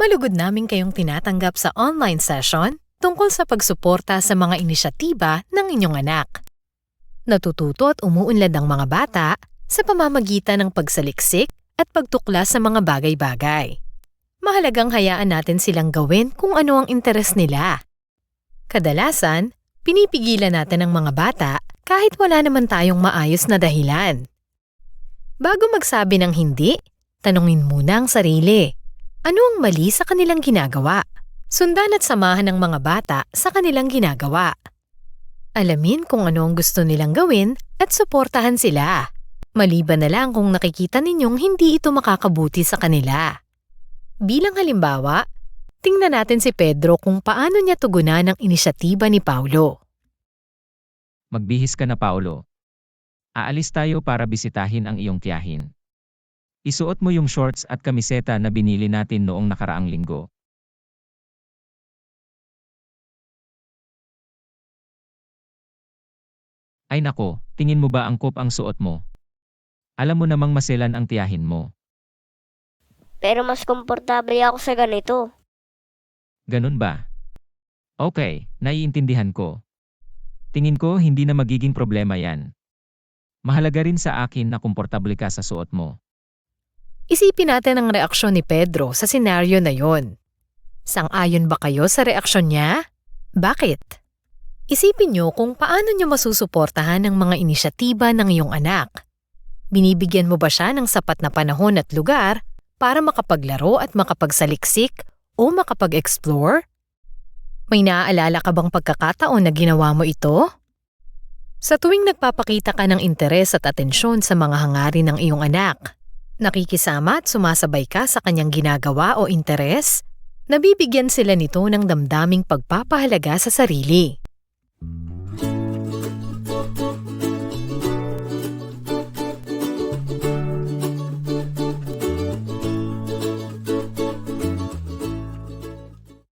Nakalugod namin kayong tinatanggap sa online session tungkol sa pagsuporta sa mga inisyatiba ng inyong anak. Natututo at umuunlad ang mga bata sa pamamagitan ng pagsaliksik at pagtuklas sa mga bagay-bagay. Mahalagang hayaan natin silang gawin kung ano ang interes nila. Kadalasan, pinipigilan natin ang mga bata kahit wala naman tayong maayos na dahilan. Bago magsabi ng hindi, tanungin muna ang sarili. Ano ang mali sa kanilang ginagawa? Sundan at samahan ng mga bata sa kanilang ginagawa. Alamin kung ano ang gusto nilang gawin at suportahan sila. Maliban na lang kung nakikita ninyong hindi ito makakabuti sa kanila. Bilang halimbawa, tingnan natin si Pedro kung paano niya tugunan ang inisyatiba ni Paulo. Magbihis ka na, Paulo. Aalis tayo para bisitahin ang iyong tiyahin. Isuot mo yung shorts at kamiseta na binili natin noong nakaraang linggo. Ay nako, tingin mo ba angkop ang suot mo? Alam mo namang maselan ang tiyahin mo. Pero mas komportable ako sa ganito. Ganun ba? Okay, naiintindihan ko. Tingin ko hindi na magiging problema yan. Mahalaga rin sa akin na komportable ka sa suot mo. Isipin natin ang reaksyon ni Pedro sa senaryo na yon. Sang-ayon ba kayo sa reaksyon niya? Bakit? Isipin niyo kung paano niyo masusuportahan ang mga inisyatiba ng iyong anak. Binibigyan mo ba siya ng sapat na panahon at lugar para makapaglaro at makapagsaliksik o makapag-explore? May naaalala ka bang pagkakataon na ginawa mo ito? Sa tuwing nagpapakita ka ng interes at atensyon sa mga hangarin ng iyong anak, nakikisama at sumasabay ka sa kanyang ginagawa o interes, nabibigyan sila nito ng damdaming pagpapahalaga sa sarili.